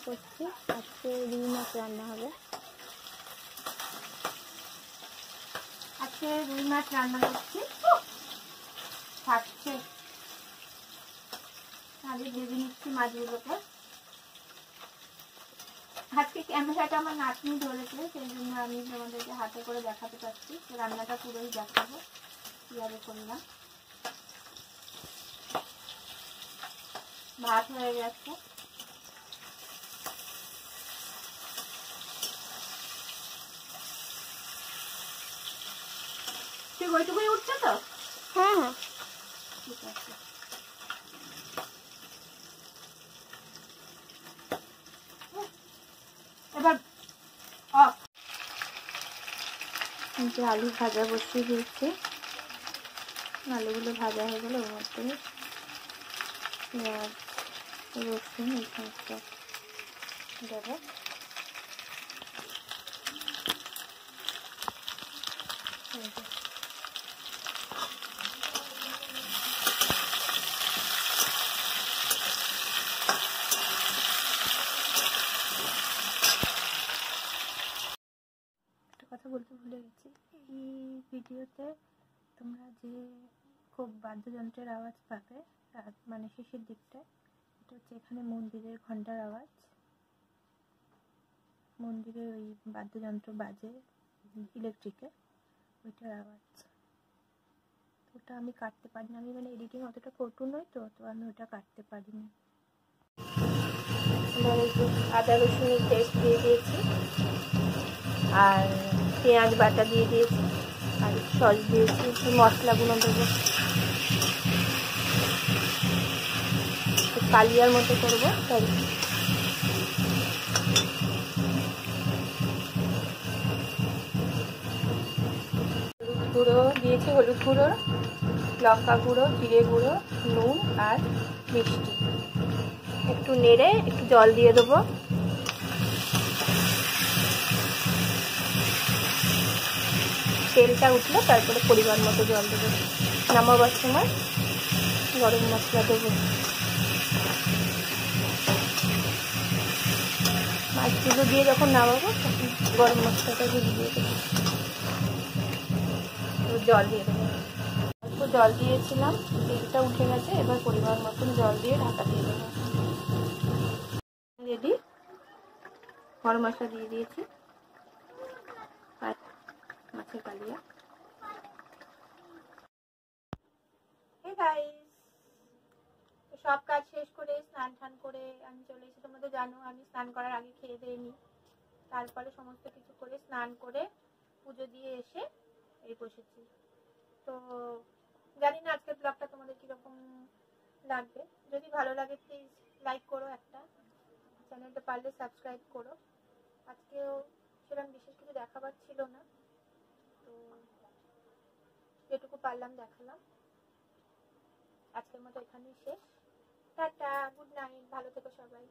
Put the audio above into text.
করছি। আজকে রুই মাছ রান্না হবে। আজকে রুই মাছ রান্না করছি। থাকছে আগে ভেজে নিচ্ছি মাছগুলোকে। আজকে ক্যামেরাটা আমার নাতনি ধরেছে, সেই জন্য আমি তোমাদেরকে হাতে করে দেখাতে পারছি। রান্নাটা পুরোই দেখাবো কীভাবে করলাম। ভাত হয়ে গেছে। ঠিক ওইটুকুই উঠছে তো? হ্যাঁ হ্যাঁ ঠিক আছে। এবার আলু ভাজা বসিয়ে দিয়েছি। আলুগুলো ভাজা হয়ে গেলে ওর মধ্যে পেঁয়াজ রসুন এই সমস্ত দেবো। কথা বলতে ভুলে গেছি, এই ভিডিওতে তোমরা যে খুব বাদ্যযন্ত্রের আওয়াজ পাবে মানে শেষের দিকটায়, এটা হচ্ছে এখানে মন্দিরের ঘন্টার আওয়াজ। মন্দিরে ওই বাদ্যযন্ত্র বাজে ইলেকট্রিকে, ওইটার আওয়াজ। ওটা আমি কাটতে পারিনি, আমি মানে এডিটিং অতটা কটু নই তো আমি ওটা কাটতে পারিনি। এবার একটু আদা রসুনের পেস্ট দিয়ে দিয়েছি, আর পেঁয়াজ বাটা দিয়ে দিয়েছি, আর সস দিয়েছি। মশলাগুলো দেবো, কালিয়ার মতো করবো তাই। হলুদ গুঁড়ো দিয়েছি, হলুদ গুঁড়ো, লঙ্কা গুঁড়ো, জিরে গুঁড়ো, নুন আর মিষ্টি। একটু নেড়ে একটু জল দিয়ে দেবো। তেলটা উঠলে তারপরে পরিমাণ মতো জল দেবো। নামাবার সময় গরম মশলা দেবো। মাছগুলো দিয়ে যখন নামাবো তখন গরম মশলাটা দিয়ে দেবো। জল দিয়ে দেবো। একটু জল দিয়েছিলাম, তেলটা উঠে গেছে। এবার পরিমাণ মতন জল দিয়ে ঢাকা দিয়ে দেবো। রেডি। গরম মশলা দিয়ে দিয়েছি আর মাছের কালিয়া। সব কাজ শেষ করে স্নান টান করে আমি চলে এসেছি। তোমরা তো জানো আমি স্নান করার আগে খেয়ে দিয়ে নিই, তারপরে সমস্ত কিছু করে স্নান করে পুজো দিয়ে এসে এই বসেছি। তো জানি না আজকের ব্লগটা তোমাদের কিরকম লাগবে। যদি ভালো লাগে প্লিজ লাইক করো, একটা চ্যানেলটা পারলে সাবস্ক্রাইব করো। আজকেও সেরকম বিশেষ কিছু দেখাবার ছিল না, তো যেটুকু পারলাম দেখালাম। আজকের মতো এখানেই শেষ। টাটা, গুড নাইট, ভালো থেকো সবাই।